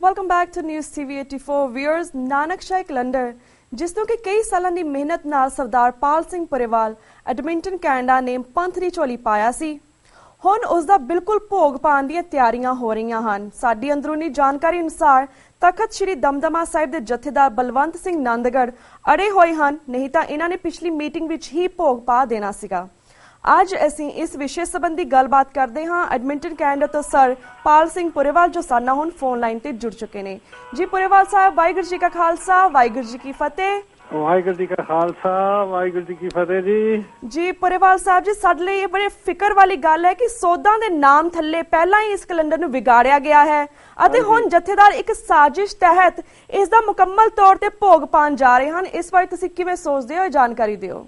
Welcome back to news TV 84 viewers. Nanakshahi calendar ਜਿਸ ਨੂੰ ਕਿ ਕਈ ਸਾਲਾਂ ਦੀ ਮਿਹਨਤ ਨਾਲ ਸਰਦਾਰ ਪਾਲ ਸਿੰਘ ਪੁਰੇਵਾਲ ਐਡਮਿੰਟਨ ਕੈਨੇਡਾ ਨੇ ਪੰਥ ਦੀ ਝੋਲੀ ਪਾਇਆ ਸੀ, ਹੁਣ ਉਸ ਦਾ ਬਿਲਕੁਲ ਭੋਗ ਪਾਉਣ ਦੀਆਂ ਤਿਆਰੀਆਂ ਹੋ ਰਹੀਆਂ ਹਨ। ਸਾਡੀ ਅੰਦਰੂਨੀ ਜਾਣਕਾਰੀ ਅਨੁਸਾਰ ਤਖਤ ਸ਼੍ਰੀ ਦਮਦਮਾ ਸਾਹਿਬ ਦੇ ਜਥੇਦਾਰ ਬਲਵੰਤ ਸਿੰਘ ਨੰਦਗੜ੍ਹ ਅੜੇ ਹੋਏ ਹਨ, ਨਹੀਂ ਤਾਂ ਇਹਨਾਂ ਨੇ ਪਿਛਲੀ ਮੀਟਿੰਗ ਵਿੱਚ ਹੀ ਭੋਗ ਪਾ ਦੇਣਾ ਸੀਗਾ। ਅੱਜ ਅਸੀਂ ਇਸ ਵਿਸ਼ੇ ਸੰਬੰਧੀ ਗੱਲਬਾਤ ਕਰਦੇ ਹਾਂ ਐਡਮਿੰਟਨ ਕੈਨੇਡਾ ਤੋਂ ਸਰ ਪਾਲ ਸਿੰਘ ਪੁਰੇਵਾਲ, ਜੋ ਸਾਡੇ ਨਾਲ ਹੁਣ ਫੋਨ ਲਾਈਨ ਤੇ ਜੁੜ ਚੁੱਕੇ ਨੇ। ਜੀ ਪੁਰੇਵਾਲ ਸਾਹਿਬ, ਵਾਹਿਗੁਰੂ ਜੀ ਕਾ ਖਾਲਸਾ, ਵਾਹਿਗੁਰੂ ਜੀ ਕੀ ਫਤਿਹ। ਵਾਹਿਗੁਰੂ ਜੀ ਕਾ ਖਾਲਸਾ, ਵਾਹਿਗੁਰੂ ਜੀ ਕੀ ਫਤਿਹ ਜੀ। ਜੀ ਪੁਰੇਵਾਲ ਸਾਹਿਬ ਜੀ, ਸਾਡੇ ਲਈ ਇਹ ਬੜੇ ਫਿਕਰ ਵਾਲੀ ਗੱਲ ਹੈ ਕਿ ਸੋਧਾਂ ਦੇ ਨਾਮ ਥੱਲੇ ਪਹਿਲਾਂ ਹੀ ਇਸ ਕੈਲੰਡਰ ਨੂੰ ਵਿਗਾੜਿਆ ਗਿਆ ਹੈ ਅਤੇ ਹੁਣ ਜਥੇਦਾਰ ਇੱਕ ਸਾਜ਼ਿਸ਼ ਤਹਿਤ ਇਸ ਦਾ ਮੁਕੰਮਲ ਤੌਰ ਤੇ ਭੋਗ ਪਾਉਣ ਜਾ ਰਹੇ ਹਨ। ਇਸ ਬਾਰੇ ਤੁਸੀਂ ਕਿਵੇਂ ਸੋਚਦੇ ਹੋ, ਜਾਣਕਾਰੀ ਦਿਓ।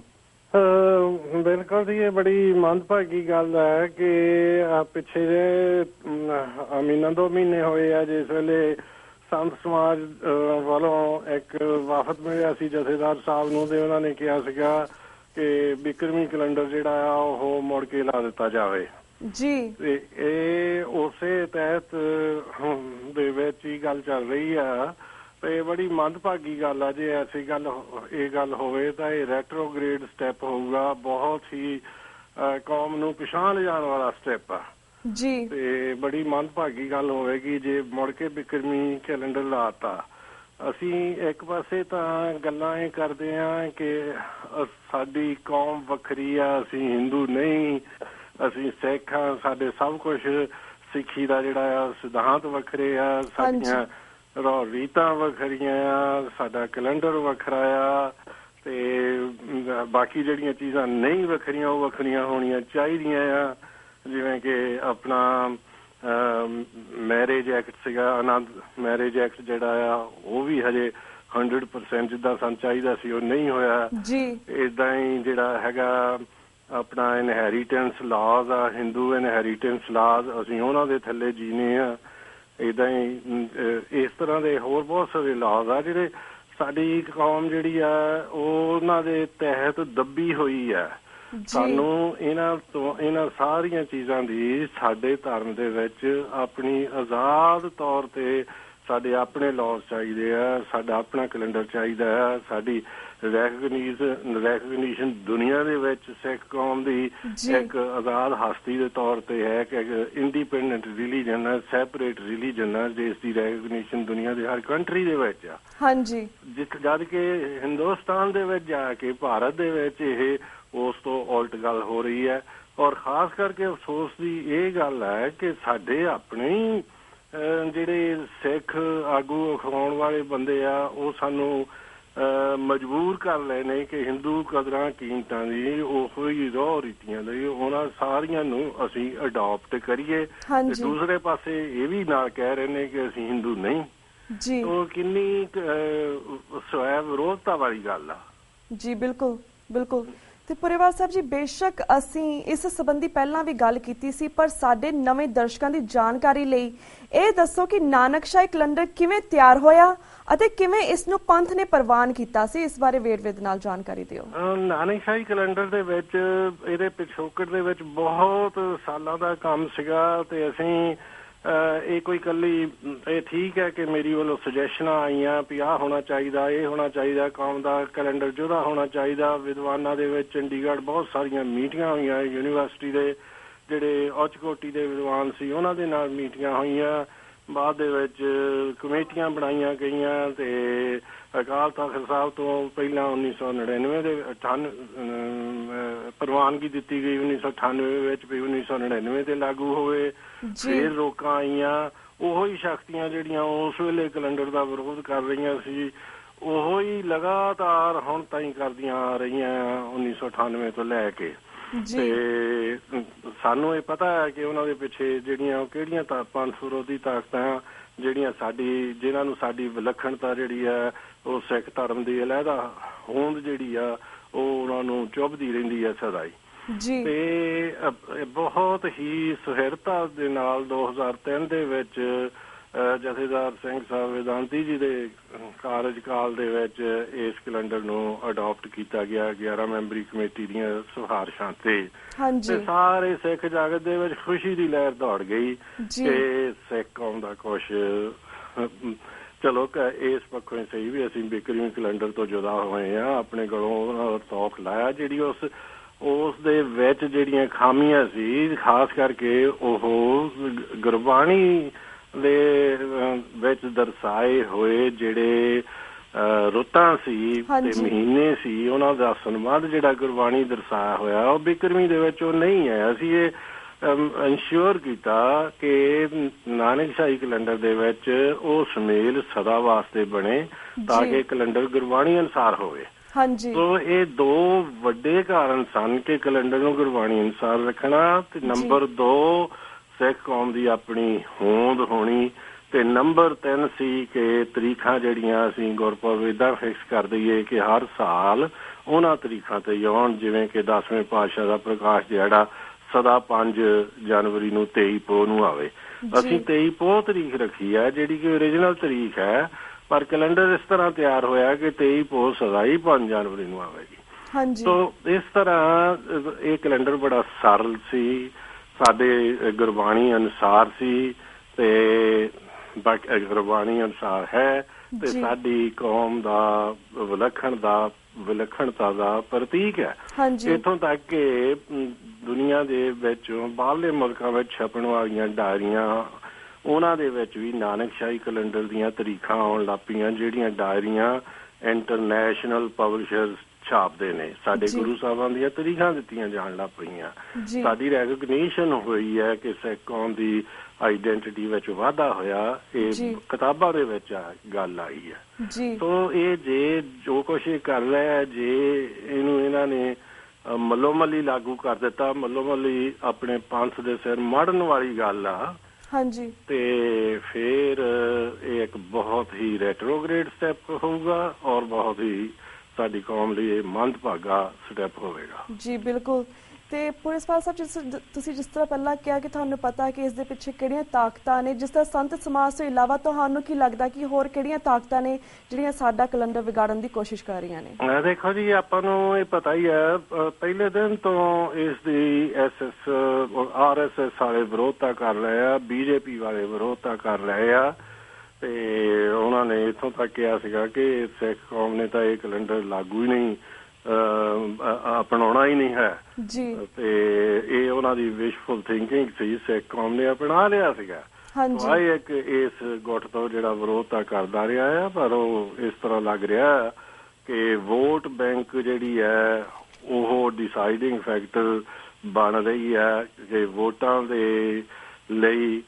ਬਿਲਕੁਲ ਜੀ, ਇਹ ਬੜੀ ਮੰਦਭਾਗੀ ਗੱਲ ਹੈ ਕਿ ਪਿੱਛੇ ਜੇ ਮਹੀਨਾ 2 ਮਹੀਨੇ ਹੋਏ ਆ ਜਿਸ ਵੇਲੇ ਸੰਤ ਸਮਾਜ ਵੱਲੋਂ ਇੱਕ ਵਫਦ ਮਿਲਿਆ ਸੀ ਜਥੇਦਾਰ ਸਾਹਿਬ ਨੂੰ, ਤੇ ਉਹਨਾਂ ਨੇ ਕਿਹਾ ਸੀਗਾ ਕਿ ਬਿਕਰਮੀ ਕੈਲੰਡਰ ਜਿਹੜਾ ਆ ਉਹ ਮੁੜ ਕੇ ਲਾ ਦਿੱਤਾ ਜਾਵੇ ਜੀ। ਤੇ ਇਹ ਉਸੇ ਤਹਿਤ ਦੇ ਵਿੱਚ ਹੀ ਗੱਲ ਚੱਲ ਰਹੀ ਆ। ਤੇ ਬੜੀ ਮੰਦਭਾਗੀ ਗੱਲ ਆ ਜੇ ਐਸੀ ਇਹ ਗੱਲ ਹੋਵੇ ਤਾਂ ਇਹ ਰੈਟਰੋਗ੍ਰੇਡ ਸਟੈਪ ਹੋਊਗਾ, ਬਹੁਤ ਹੀ ਕੌਮ ਨੂੰ ਪਿਛਾਂਹ ਲਿਜਾਣ ਵਾਲਾ ਸਟੈਪ ਆ ਜੀ। ਤੇ ਬੜੀ ਮੰਦਭਾਗੀ ਗੱਲ ਹੋਵੇਗੀ ਜੇ ਮੁੜ ਕੇ ਬਿਕਰਮੀ ਕੈਲੰਡਰ ਲਾਤਾ। ਅਸੀਂ ਇੱਕ ਪਾਸੇ ਤਾਂ ਗੱਲਾਂ ਇਹ ਕਰਦੇ ਹਾਂ ਕਿ ਸਾਡੀ ਕੌਮ ਵੱਖਰੀ ਆ, ਅਸੀਂ ਹਿੰਦੂ ਨਹੀਂ, ਅਸੀਂ ਸਿੱਖ ਹਾਂ, ਸਾਡੇ ਸਭ ਕੁਝ ਸਿੱਖੀ ਦਾ ਜਿਹੜਾ ਆ ਸਿਧਾਂਤ ਵੱਖਰੇ ਆ, ਸਾਡੀਆਂ ਰੀਤਾਂ ਵੱਖਰੀਆਂ ਆ, ਸਾਡਾ ਕੈਲੰਡਰ ਵੱਖਰਾ ਆ, ਤੇ ਬਾਕੀ ਜਿਹੜੀਆਂ ਚੀਜ਼ਾਂ ਨਹੀਂ ਵੱਖਰੀਆਂ ਉਹ ਵੱਖਰੀਆਂ ਹੋਣੀਆਂ ਚਾਹੀਦੀਆਂ ਆ। ਜਿਵੇਂ ਕਿ ਆਪਣਾ ਮੈਰਿਜ ਐਕਟ ਸੀਗਾ, ਆਨੰਦ ਮੈਰਿਜ ਐਕਟ ਜਿਹੜਾ ਆ ਉਹ ਵੀ ਹਜੇ 100% ਜਿੱਦਾਂ ਸਾਨੂੰ ਚਾਹੀਦਾ ਸੀ ਉਹ ਨਹੀਂ ਹੋਇਆ ਜੀ। ਏਦਾਂ ਹੀ ਜਿਹੜਾ ਹੈਗਾ ਆਪਣਾ ਇਨਹੈਰੀਟੈਂਸ ਲਾਜ਼ ਆ, ਹਿੰਦੂ ਇਨਹੈਰੀਟੈਂਸ ਲਾਜ਼, ਅਸੀਂ ਉਹਨਾਂ ਦੇ ਥੱਲੇ ਜੀਨੇ ਆ। ਏਦਾਂ ਹੀ ਇਸ ਤਰ੍ਹਾਂ ਦੇ ਹੋਰ ਬਹੁਤ ਸਾਰੇ ਲਾਜ਼ ਆ ਜਿਹੜੇ ਸਾਡੀ ਕੌਮ ਜਿਹੜੀ ਆ ਉਹਨਾਂ ਦੇ ਤਹਿਤ ਦੱਬੀ ਹੋਈ ਆ। ਸਾਨੂੰ ਇਹਨਾਂ ਸਾਰੀਆਂ ਚੀਜ਼ਾਂ ਦੀ ਸਾਡੇ ਧਰਮ ਦੇ ਵਿੱਚ ਆਪਣੀ ਆਜ਼ਾਦ ਤੌਰ ਤੇ ਸਾਡੇ ਆਪਣੇ ਲਾਜ਼ ਚਾਹੀਦੇ ਆ, ਸਾਡਾ ਆਪਣਾ ਕੈਲੰਡਰ ਚਾਹੀਦਾ ਆ, ਸਾਡੀ ਰੈਕਗਨੀਸ਼ਨ ਦੁਨੀਆ ਦੇ ਵਿੱਚ ਸਿੱਖ ਕੌਮ ਦੀ ਇੱਕ ਆਜ਼ਾਦ ਹਸਤੀ ਦੇ ਤੌਰ ਤੇ ਹੈ ਕਿ ਇੰਡੀਪੈਂਡੈਂਟ ਰਿਲੀਜਨ ਹੈ, ਸੈਪਰੇਟ ਰਿਲੀਜਨ ਹੈ, ਜਿਸ ਦੀ ਰੈਕਗਨੀਸ਼ਨ ਦੁਨੀਆ ਦੇ ਹਰ ਕੰਟਰੀ ਦੇ ਵਿੱਚ ਆ। ਹਾਂਜੀ। ਜਦ ਕਿ ਹਿੰਦੁਸਤਾਨ ਦੇ ਵਿੱਚ ਜਾ ਕੇ ਭਾਰਤ ਦੇ ਵਿੱਚ ਇਹ ਉਸ ਤੋਂ ਉਲਟ ਗੱਲ ਹੋ ਰਹੀ ਹੈ। ਔਰ ਖਾਸ ਕਰਕੇ ਅਫਸੋਸ ਦੀ ਇਹ ਗੱਲ ਹੈ ਕਿ ਸਾਡੇ ਆਪਣੇ ਹੀ ਜਿਹੜੇ ਸਿੱਖ ਆਗੂ ਅਖਵਾਉਣ ਵਾਲੇ ਬੰਦੇ ਆ ਉਹ ਸਾਨੂੰ ਮਜਬੂਰ ਕਰ ਲਏ ਨੇ ਕਿ ਹਿੰਦੂ ਕਦਰਾਂ ਕੀਮਤਾਂ ਦੀ ਉਹੋ ਹੀ ਰੋਹ ਰੀਤੀਆਂ ਦੀ ਉਹਨਾਂ ਸਾਰੀਆਂ ਨੂੰ ਅਸੀਂ ਅਡਾਪਟ ਕਰੀਏ। ਤੇ ਦੂਸਰੇ ਪਾਸੇ ਇਹ ਵੀ ਨਾਲ ਕਹਿ ਰਹੇ ਨੇ ਕਿ ਅਸੀਂ ਹਿੰਦੂ ਨਹੀਂ ਜੀ। ਉਹ ਕਿੰਨੀ ਸਵੈ ਵਿਰੋਧਤਾ ਵਾਲੀ ਗੱਲ ਆ ਜੀ। ਬਿਲਕੁਲ ਬਿਲਕੁਲ। ਤੇ ਪੁਰੇਵਾਲ ਸਾਹਿਬ ਜੀ, ਬੇਸ਼ੱਕ ਅਸੀਂ ਇਸ ਸੰਬੰਧੀ ਪਹਿਲਾਂ ਵੀ ਗੱਲ ਕੀਤੀ ਸੀ, ਪਰ ਸਾਡੇ ਨਵੇਂ ਦਰਸ਼ਕਾਂ ਦੀ ਜਾਣਕਾਰੀ ਲਈ ਇਹ ਦੱਸੋ ਕਿ ਨਾਨਕਸ਼ਾਹੀ ਕੈਲੰਡਰ ਕਿਵੇਂ ਤਿਆਰ ਹੋਇਆ ਅਤੇ ਕਿਵੇਂ ਇਸ ਨੂੰ ਪੰਥ ਨੇ ਪ੍ਰਵਾਨ ਕੀਤਾ ਸੀ, ਇਸ ਬਾਰੇ ਵੇਰਵੇ ਦੇ ਨਾਲ ਜਾਣਕਾਰੀ ਦਿਓ। ਨਾਨਕਸ਼ਾਹੀ ਕੈਲੰਡਰ ਦੇ ਵਿੱਚ ਇਹਦੇ ਪਿਛੋਕੜ ਦੇ ਵਿੱਚ ਬਹੁਤ ਸਾਲਾਂ ਦਾ ਕੰਮ ਸੀਗਾ ਤੇ ਅਸੀਂ ਇਹ ਕੋਈ ਇਕੱਲੀ ਇਹ ਠੀਕ ਹੈ ਕਿ ਮੇਰੀ ਵੱਲੋਂ ਸੁਜੈਸ਼ਨਾਂ ਆਈਆਂ ਵੀ ਆਹ ਹੋਣਾ ਚਾਹੀਦਾ, ਇਹ ਹੋਣਾ ਚਾਹੀਦਾ, ਕੌਮ ਦਾ ਕੈਲੰਡਰ ਜੁਦਾ ਹੋਣਾ ਚਾਹੀਦਾ। ਵਿਦਵਾਨਾਂ ਦੇ ਵਿੱਚ ਚੰਡੀਗੜ੍ਹ ਬਹੁਤ ਸਾਰੀਆਂ ਮੀਟਿੰਗਾਂ ਹੋਈਆਂ, ਯੂਨੀਵਰਸਿਟੀ ਦੇ ਜਿਹੜੇ ਉੱਚ ਕੋਟੀ ਦੇ ਵਿਦਵਾਨ ਸੀ ਉਹਨਾਂ ਦੇ ਨਾਲ ਮੀਟਿੰਗਾਂ ਹੋਈਆਂ, ਬਾਅਦ ਦੇ ਵਿੱਚ ਕਮੇਟੀਆਂ ਬਣਾਈਆਂ ਗਈਆਂ ਤੇ ਅਕਾਲ ਤਖ਼ਤ ਸਾਹਿਬ ਤੋਂ ਪਹਿਲਾਂ 1999 ਦੇ ਪ੍ਰਵਾਨਗੀ ਦਿੱਤੀ ਗਈ, 1998 ਵਿੱਚ ਵੀ 1999 ਤੇ ਲਾਗੂ ਹੋਏ। ਫਿਰ ਰੋਕਾਂ ਆਈਆਂ, ਉਹੋ ਹੀ ਸ਼ਕਤੀਆਂ ਜਿਹੜੀਆਂ ਉਸ ਵੇਲੇ ਕੈਲੰਡਰ ਦਾ ਵਿਰੋਧ ਕਰ ਰਹੀਆਂ ਸੀ ਉਹੋ ਹੀ ਲਗਾਤਾਰ ਹੁਣ ਤਾਈਂ ਕਰਦੀਆਂ ਆ ਰਹੀਆਂ 1998 ਤੋਂ ਲੈ ਕੇ। ਤੇ ਸਾਨੂੰ ਇਹ ਪਤਾ ਹੈ ਕਿ ਉਹਨਾਂ ਦੇ ਪਿੱਛੇ ਜਿਹੜੀਆਂ ਕਿਹੜੀਆਂ ਪੰਥ ਵਿਰੋਧੀ ਤਾਕਤਾਂ ਜਿਹੜੀਆਂ ਜਿਹਨਾਂ ਨੂੰ ਸਾਡੀ ਵਿਲੱਖਣਤਾ ਜਿਹੜੀ ਹੈ ਉਹ ਸਿੱਖ ਧਰਮ ਦੀ ਅਲੱਗਾ ਹੋਂਦ ਜਿਹੜੀ ਆ ਉਹ ਉਹਨਾਂ ਨੂੰ ਚੁੱਭਦੀ ਰਹਿੰਦੀ ਹੈ ਸਦਾ ਹੀ। ਤੇ ਬਹੁਤ ਹੀ ਸੁਹਿਰਤਾ ਦੇ ਨਾਲ 2003 ਦੇ ਵਿੱਚ ਜਥੇਦਾਰ ਸਿੰਘ ਸਾਹਿਬ ਵੇਦਾਂਤੀ ਜੀ ਦੇ ਕਾਰਜਕਾਲ ਦੇ ਵਿੱਚ ਇਸ ਕੈਲੰਡਰ ਨੂੰ ਅਡਾਪਟ ਕੀਤਾ ਗਿਆ 11 ਮੈਂਬਰੀ ਕਮੇਟੀ ਦੀਆਂ ਸਿਫਾਰਿਸ਼ਾਂ ਤੇ ਸਾਰੇ ਸਿੱਖ ਜਗਤ ਦੇ ਵਿੱਚ ਖੁਸ਼ੀ ਦੀ ਲਹਿਰ ਦੌੜ ਗਈ ਕਿ ਸਿੱਖ ਕੌਮ ਦਾ ਕੁਛ ਚਲੋ ਇਸ ਪੱਖੋਂ ਸਹੀ ਵੀ ਅਸੀਂ ਬਿਕਰਮੀ ਕੈਲੰਡਰ ਤੋਂ ਜੁਦਾ ਹੋਏ ਹਾਂ, ਆਪਣੇ ਕੋਲੋਂ ਸੌਖ ਲਾਇਆ। ਜਿਹੜੀ ਉਸ ਦੇ ਵਿੱਚ ਜਿਹੜੀਆਂ ਖਾਮੀਆਂ ਸੀ, ਖਾਸ ਕਰਕੇ ਉਹ ਗੁਰਬਾਣੀ ਦੇ ਵਿੱਚ ਦਰਸਾਏ ਹੋਏ ਜਿਹੜੇ ਰੁੱਤਾਂ ਸੀ ਤੇ ਮਹੀਨੇ ਸੀ, ਉਹਨਾਂ ਦਾ ਸੰਬੰਧ ਜਿਹੜਾ ਗੁਰਬਾਣੀ ਦਰਸਾਇਆ ਹੋਇਆ ਉਹ ਬਿਕਰਮੀ ਦੇ ਵਿੱਚ ਉਹ ਨਹੀਂ ਹੈ। ਅਸੀਂ ਇਹ ਇੰਸ਼ੋਰ ਕੀਤਾ ਕਿ ਨਾਨਕਸ਼ਾਹੀ ਕੈਲੰਡਰ ਦੇ ਵਿੱਚ ਉਹ ਸੁਮੇਲ ਸਦਾ ਵਾਸਤੇ ਬਣੇ ਤਾਂ ਕਿ ਕੈਲੰਡਰ ਗੁਰਬਾਣੀ ਅਨੁਸਾਰ ਹੋਵੇ। ਸੋ ਇਹ ਦੋ ਵੱਡੇ ਕਾਰਨ ਸਨ ਕਿ ਕੈਲੰਡਰ ਨੂੰ ਗੁਰਬਾਣੀ ਅਨੁਸਾਰ ਰੱਖਣਾ, ਤੇ ਨੰਬਰ 2 ਸਿੱਖ ਕੌਮ ਦੀ ਆਪਣੀ ਹੋਂਦ ਹੋਣੀ, ਤੇ ਨੰਬਰ 3 ਸੀ ਕਿ ਤਰੀਕਾਂ ਜਿਹੜੀਆਂ ਅਸੀਂ ਗੁਰਪੁਰਬ ਏਦਾਂ ਫਿਕਸ ਕਰ ਦਈਏ ਕਿ ਹਰ ਸਾਲ ਉਹਨਾਂ ਤਰੀਕਾਂ ਤੇ ਆਉਣ, ਜਿਵੇਂ ਕਿ 10ਵੇਂ ਪਾਤਸ਼ਾਹ ਦਾ ਪ੍ਰਕਾਸ਼ ਦਿਹਾੜਾ ਸਦਾ 5 ਜਨਵਰੀ ਨੂੰ 23 ਪੋਹ ਨੂੰ ਆਵੇ। ਅਸੀਂ 23 ਪੋਹ ਤਰੀਕ ਰੱਖੀ ਹੈ ਜਿਹੜੀ ਕਿ ਓਰੀਜਨਲ ਤਰੀਕ ਹੈ, ਪਰ ਕੈਲੰਡਰ ਇਸ ਤਰ੍ਹਾਂ ਤਿਆਰ ਹੋਇਆ ਕਿ 23 ਪੋਹ ਸਦਾ ਹੀ 5 ਜਨਵਰੀ ਨੂੰ ਆਵੇਗੀ। ਸੋ ਇਸ ਤਰ੍ਹਾਂ ਇਹ ਕੈਲੰਡਰ ਬੜਾ ਸਰਲ ਸੀ, ਸਾਡੇ ਗੁਰਬਾਣੀ ਅਨੁਸਾਰ ਸੀ ਤੇ ਗੁਰਬਾਣੀ ਅਨੁਸਾਰ ਹੈ, ਤੇ ਸਾਡੀ ਕੌਮ ਦਾ ਵਿਲੱਖਣਤਾ ਦਾ ਪ੍ਰਤੀਕ ਹੈ। ਇੱਥੋਂ ਤੱਕ ਕਿ ਦੁਨੀਆ ਦੇ ਵਿੱਚ ਬਾਹਰਲੇ ਮੁਲਕਾਂ ਵਿੱਚ ਛਪਣ ਵਾਲੀਆਂ ਡਾਇਰੀਆਂ, ਉਹਨਾਂ ਦੇ ਵਿੱਚ ਵੀ ਨਾਨਕਸ਼ਾਹੀ ਕੈਲੰਡਰ ਦੀਆਂ ਤਰੀਕਾਂ ਆਉਣ ਲੱਗ ਪਈਆਂ, ਜਿਹੜੀਆਂ ਡਾਇਰੀਆਂ ਇੰਟਰਨੈਸ਼ਨਲ ਪਬਲਿਸ਼ਰਸ ਛਾਪਦੇ ਨੇ। ਸਾਡੇ ਗੁਰੂ ਸਾਹਿਬਾਂ ਦੀਆਂ ਤਰੀਕਾਂ ਦਿੱਤੀਆਂ ਜਾਣ ਲੱਗ ਪਈਆਂ। ਸਾਡੀ ਰੈਕਗਨੀਸ਼ਨ ਹੋਈ ਹੈ ਕਿ ਸਿੱਖ ਕੌਮ ਦੀ ਆਈਡੈਂਟਿਟੀ ਵਿੱਚ ਵਾਧਾ ਹੋਇਆ, ਇਹ ਕਿਤਾਬਾਂ ਦੇ ਵਿੱਚ ਗੱਲ ਆਈ ਹੈ। ਸੋ ਇਹ ਜੇ ਜੋ ਕੁਛ ਇਹ ਕਰ ਰਿਹਾ, ਜੇ ਇਹਨੂੰ ਇਹਨਾਂ ਨੇ ਮੱਲੋ ਮੱਲੀ ਲਾਗੂ ਕਰ ਦਿੱਤਾ, ਮੱਲੋ ਮੱਲੀ ਆਪਣੇ ਪੰਥ ਦੇ ਸਿਰ ਮੜਨ ਵਾਲੀ ਗੱਲ ਆ, ਤੇ ਫਿਰ ਇਹ ਇੱਕ ਬਹੁਤ ਹੀ ਰੈਟਰੋਗ੍ਰੇਡ ਸਟੈਪ ਹੋਊਗਾ ਔਰ ਬਹੁਤ ਹੀ ਸਾਡੀ ਕੌਮ ਲਈ ਇਹ ਮੰਦਭਾਗਾ ਸਟੈਪ ਹੋਵੇਗਾ। ਜੀ ਬਿਲਕੁਲ। ਤੇ ਪ੍ਰਿੰਸੀਪਲ ਸਾਹਿਬ, ਤੁਸੀਂ ਜਿਸ ਤਰ੍ਹਾਂ ਪਹਿਲਾਂ ਕਿਹਾ ਕਿ ਤੁਹਾਨੂੰ ਪਤਾ ਕਿ ਇਸ ਦੇ ਪਿੱਛੇ ਕਿਹੜੀਆਂ ਤਾਕਤਾਂ ਨੇ, ਜਿਸ ਤਰ੍ਹਾਂ ਸੰਤ ਸਮਾਜ ਤੋਂ ਇਲਾਵਾ ਤੁਹਾਨੂੰ ਕੀ ਲੱਗਦਾ ਕਿ ਹੋਰ ਕਿਹੜੀਆਂ ਤਾਕਤਾਂ ਨੇ ਜਿਹੜੀਆਂ ਸਾਡਾ ਕੈਲੰਡਰ ਵਿਗਾੜਨ ਦੀ ਕੋਸ਼ਿਸ਼ ਕਰ ਰਹੀਆਂ ਨੇ? ਦੇਖੋ ਜੀ, ਆਪਾਂ ਨੂੰ ਇਹ ਪਤਾ ਹੀ ਹੈ, ਪਹਿਲੇ ਦਿਨ ਤੋਂ ਇਸ ਦੀ RSS ਵਾਲੇ ਵਿਰੋਧਤਾ ਕਰ ਰਹੇ ਆ, BJP ਵਾਲੇ ਵਿਰੋਧਤਾ ਕਰ ਰਹੇ ਆ, ਤੇ ਉਹਨਾਂ ਨੇ ਇੱਥੋਂ ਤੱਕ ਕਿਹਾ ਸੀਗਾ ਕਿ ਸਿੱਖ ਕੌਮ ਨੇ ਤਾਂ ਇਹ ਕੈਲੰਡਰ ਲਾਗੂ ਹੀ ਨਹੀਂ, ਅਪਣਾਉਣਾ ਹੀ ਨਹੀਂ ਹੈ, ਤੇ ਇਹ ਉਹਨਾਂ ਦੀ ਵਿਸ਼ਫੁਲ ਥਿੰਕਿੰਗ ਸੀ। ਸਿੱਖ ਕੌਮ ਨੇ ਅਪਣਾ ਲਿਆ ਸੀਗਾ। ਇੱਕ ਇਸ ਗੁੱਟ ਤੋਂ ਜਿਹੜਾ ਵਿਰੋਧਤਾ ਕਰਦਾ ਰਿਹਾ ਹੈ, ਪਰ ਉਹ ਇਸ ਤਰ੍ਹਾਂ ਲੱਗ ਰਿਹਾ ਕਿ ਵੋਟ ਬੈਂਕ ਜਿਹੜੀ ਹੈ ਉਹ ਡਿਸਾਈਡਿੰਗ ਫੈਕਟਰ ਬਣ ਰਹੀ ਹੈ ਕਿ ਵੋਟਾਂ ਦੇ ਲਈ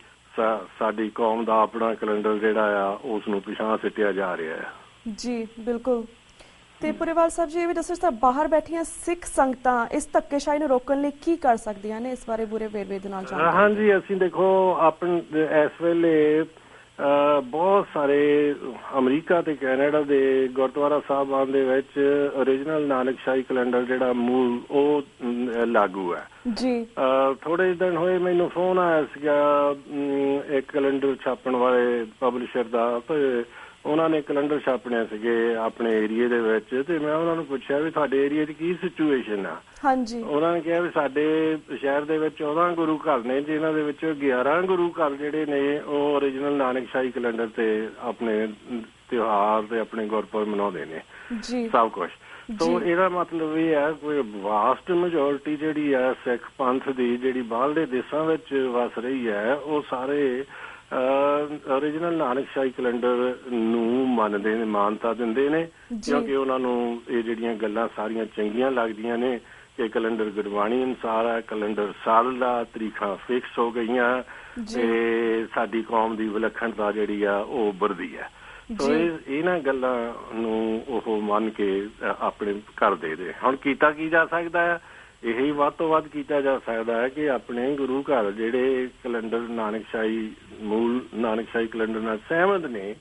ਸਾਡੀ ਕੌਮ ਦਾ ਆਪਣਾ ਕੈਲੰਡਰ ਜਿਹੜਾ ਆ ਉਸ ਨੂੰ ਪਿਛਾਂਹ ਸਿੱਟਿਆ ਜਾ ਰਿਹਾ ਹੈ। ਜੀ ਬਿਲਕੁਲ। ਤੇ ਪੁਰੇਵਾਲ ਸਾਹਿਬ ਜੀ, ਇਹ ਵੀ ਦੱਸੋ ਤਾਂ ਬਾਹਰ ਬੈਠੀਆਂ ਸਿੱਖ ਸੰਗਤਾਂ ਇਸ ਧੱਕੇਸ਼ਾਹੀ ਨੂੰ ਰੋਕਣ ਲਈ ਕੀ ਕਰ ਸਕਦੀਆਂ ਨੇ? ਇਸ ਬਾਰੇ ਪੂਰੇ ਵੇਰਵੇ ਦੇ ਨਾਲ ਜਾਣਕਾਰੀ। ਹਾਂਜੀ, ਅਸੀਂ ਦੇਖੋ ਆਪਣੇ ਇਸ ਵੇਲੇ ਬਹੁਤ ਸਾਰੇ ਅਮਰੀਕਾ ਤੇ ਕੈਨੇਡਾ ਦੇ ਗੁਰਦੁਆਰਾ ਸਾਹਿਬਾਂ ਦੇ ਵਿੱਚ ਓਰੀਜਨਲ ਨਾਨਕਸ਼ਾਹੀ ਕੈਲੰਡਰ ਜਿਹੜਾ ਮੂਲ ਉਹ ਲਾਗੂ ਹੈ। ਥੋੜੇ ਦਿਨ ਹੋਏ ਮੈਨੂੰ ਫੋਨ ਆਇਆ ਸੀਗਾ ਇੱਕ ਕੈਲੰਡਰ ਛਾਪਣ ਵਾਲੇ ਪਬਲਿਸ਼ਰ ਦਾ, ਤੇ ਉਹਨਾਂ ਨੇ ਕੈਲੰਡਰ ਛਾਪਣੇ ਸੀਗੇ ਆਪਣੇ ਏਰੀਏ ਦੇ ਵਿੱਚ, ਤੇ ਮੈਂ ਉਹਨਾਂ ਨੂੰ ਪੁੱਛਿਆ ਵੀ ਤੁਹਾਡੇ ਏਰੀਏ ਦੀ ਕੀ ਸਿਚੁਏਸ਼ਨ ਆ। ਉਹਨਾਂ ਨੇ ਕਿਹਾ ਵੀ ਸਾਡੇ ਸ਼ਹਿਰ ਦੇ ਵਿੱਚ 14 ਗੁਰੂ ਘਰ ਨੇ, ਜਿਨ੍ਹਾਂ ਦੇ ਵਿੱਚ 11 ਗੁਰੂ ਘਰ ਜਿਹੜੇ ਨੇ ਉਹ ਓਰੀਜਨਲ ਨਾਨਕਸ਼ਾਹੀ ਕੈਲੰਡਰ ਤੇ ਆਪਣੇ ਤਿਉਹਾਰ ਤੇ ਆਪਣੇ ਗੁਰਪੁਰਬ ਮਨਾਉਂਦੇ ਨੇ ਸਭ ਕੁਛ। ਸੋ ਇਹਦਾ ਮਤਲਬ ਇਹ ਹੈ ਕੋਈ ਵਾਸਟ ਮੈਜੋਰਿਟੀ ਜਿਹੜੀ ਹੈ ਸਿੱਖ ਪੰਥ ਦੀ, ਜਿਹੜੀ ਬਾਹਰਲੇ ਦੇਸ਼ਾਂ ਵਿੱਚ ਵਸ ਰਹੀ ਹੈ, ਉਹ ਸਾਰੇ ਓਰੀਜਨਲ ਨਾਨਕਸ਼ਾਹੀ ਕੈਲੰਡਰ ਨੂੰ ਮੰਨਦੇ ਨੇ, ਮਾਨਤਾ ਦਿੰਦੇ ਨੇ, ਕਿਉਂਕਿ ਉਹਨਾਂ ਨੂੰ ਇਹ ਜਿਹੜੀਆਂ ਗੱਲਾਂ ਸਾਰੀਆਂ ਚੰਗੀਆਂ ਲੱਗਦੀਆਂ ਨੇ ਕਿ ਕੈਲੰਡਰ ਗੁਰਬਾਣੀ ਅਨੁਸਾਰ ਹੈ, ਕੈਲੰਡਰ ਸਾਲ ਦਾ ਤਰੀਕਾਂ ਫਿਕਸ ਹੋ ਗਈਆਂ, ਤੇ ਸਾਡੀ ਕੌਮ ਦੀ ਵਿਲੱਖਣਤਾ ਜਿਹੜੀ ਆ ਉਹ ਉੱਭਰਦੀ ਹੈ। ਸੋ ਇਹਨਾਂ ਗੱਲਾਂ ਨੂੰ ਉਹ ਮੰਨ ਕੇ ਆਪਣੇ ਕਰਦੇ ਨੇ। ਹੁਣ ਕੀਤਾ ਕੀ ਜਾ ਸਕਦਾ ਹੈ? ਇਹੀ ਵੱਧ ਤੋਂ ਵੱਧ ਕੀਤਾ ਜਾ ਸਕਦਾ ਹੈ ਕਿ ਆਪਣੇ ਗੁਰੂ ਘਰ ਜਿਹੜੇ ਕੈਲੰਡਰ ਨਾਨਕਸ਼ਾਹੀ ਮੂਲ ਨਾਨਕਸ਼ਾਹੀ ਕੈਲੰਡਰ ਨਾਲ ਸਹਿਮਤ ਨੇ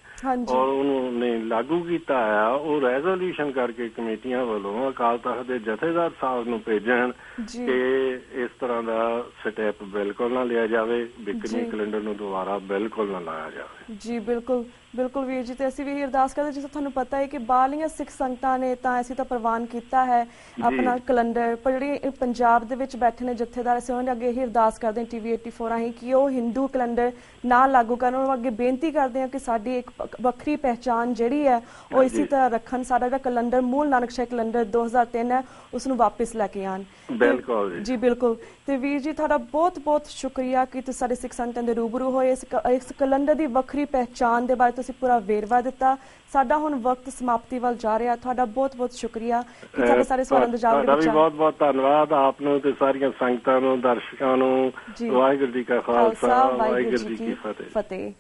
ਔਰ ਉਹਨੇ ਲਾਗੂ ਕੀਤਾ ਆ, ਉਹ ਰੈਜ਼ੋਲੂਸ਼ਨ ਕਰਕੇ ਕਮੇਟੀਆਂ ਵੱਲੋਂ ਅਕਾਲ ਤਖ਼ਤ ਦੇ ਜਥੇਦਾਰ ਸਾਹਿਬ ਨੂੰ ਭੇਜਣ ਕਿ ਇਸ ਤਰ੍ਹਾਂ ਦਾ ਸਟੈਪ ਬਿਲਕੁਲ ਨਾ ਲਿਆ ਜਾਵੇ, ਬਿਕਨੀ ਕੈਲੰਡਰ ਨੂੰ ਦੁਬਾਰਾ ਬਿਲਕੁਲ ਨਾ ਲਾਇਆ ਜਾਵੇ। ਜੀ ਬਿਲਕੁਲ ਬਿਲਕੁਲ ਵੀਰ ਜੀ, ਤੇ ਅਸੀਂ ਵੀ ਇਹ ਅਰਦਾਸ ਕਰਦੇ, ਜਿਸ ਤੁਹਾਨੂੰ ਪਤਾ ਹੈ ਕਿ ਬਾਹਰਲੀਆਂ ਸਿੱਖ ਸੰਗਤਾਂ ਨੇ ਤਾਂ ਅਸੀਂ ਤਾਂ ਪ੍ਰਵਾਨ ਕੀਤਾ ਹੈ ਆਪਣਾ ਕੈਲੰਡਰ, ਪਰ ਜਿਹੜੇ ਪੰਜਾਬ ਦੇ ਵਿੱਚ ਬੈਠੇ ਨੇ ਜਥੇਦਾਰ, ਅਸੀਂ ਉਹਨਾਂ ਦੇ ਅੱਗੇ ਇਹ ਅਰਦਾਸ ਕਰਦੇ ਹਾਂ TV 84 ਰਾਹੀਂ ਕਿ ਉਹ ਹਿੰਦੂ ਕੈਲੰਡਰ ਨਾ ਲਾਗੂ ਕਰਨ। ਉਹਨਾਂ ਅੱਗੇ ਬੇਨਤੀ ਕਰਦੇ ਹਾਂ ਕਿ ਸਾਡੀ ਇੱਕ ਵੱਖਰੀ ਪਹਿਚਾਣ ਜਿਹੜੀ ਹੈ ਉਹ ਇਸੇ ਤਰ੍ਹਾਂ ਰੱਖਣ, ਸਾਡਾ ਜਿਹੜਾ ਕੈਲੰਡਰ ਮੂਲ ਨਾਨਕਸ਼ਾਹੀ ਕੈਲੰਡਰ 2003 ਹੈ ਉਸ ਨੂੰ ਵਾਪਿਸ ਲੈ ਕੇ ਆਉਣ। ਬਿਲਕੁਲ ਜੀ ਬਿਲਕੁਲ। ਤੇ ਵੀਰ ਜੀ ਤੁਹਾਡਾ ਬਹੁਤ ਬਹੁਤ ਸ਼ੁਕਰੀਆ ਕਿ ਤੁਸੀਂ ਸਾਡੇ ਸਿੱਖ ਸੰਗਤਾਂ ਦੇ ਰੂਬਰੂ ਹੋਏ, ਇਸ ਕੈਲੰਡਰ ਦੀ ਵੱਖਰੀ ਪਹਿਚਾਣ ਦੇ ਬਾਰੇ ਤੁਸੀਂ ਪੂਰਾ ਵੇਰਵਾ ਦਿੱਤਾ। ਸਾਡਾ ਹੁਣ ਵਕਤ ਸਮਾਪਤੀ ਵੱਲ ਜਾ ਰਿਹਾ, ਤੁਹਾਡਾ ਬਹੁਤ ਬਹੁਤ ਸ਼ੁਕਰੀਆ ਕਿ ਸਾਡੇ ਸਾਰੇ ਸਵਾਲਾਂ ਦੇ ਜਵਾਬ ਦਿੱਤੇ। ਬਹੁਤ ਬਹੁਤ ਧੰਨਵਾਦ ਆਪ ਨੂੰ ਤੇ ਸਾਰੀਆਂ ਸੰਗਤਾਂ ਨੂੰ, ਦਰਸ਼ਕਾਂ ਨੂੰ। ਵਾਹਿਗੁਰੂ ਜੀ ਕਾ ਖਾਲਸਾ, ਵਾਹਿਗੁਰੂ ਜੀ ਕੀ ਫਤਿਹ।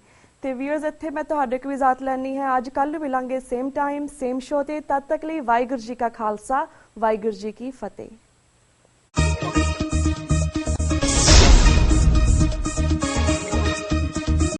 ਤੇ ਵੀਅਰਸ, ਇੱਥੇ ਮੈਂ ਤੁਹਾਡੇ ਕੋਲ ਇਜਾਜ਼ਤ ਲੈਣੀ ਹੈ। ਅੱਜ ਕੱਲ੍ਹ ਨੂੰ ਮਿਲਾਂਗੇ ਸੇਮ ਟਾਈਮ ਸੇਮ ਸ਼ੋ ਤੇ। ਤਦ ਤੱਕ ਲਈ ਵਾਹਿਗੁਰੂ ਜੀ ਕਾ ਖਾਲਸਾ, ਵਾਹਿਗੁਰੂ ਜੀ ਕੀ ਫਤਿਹ।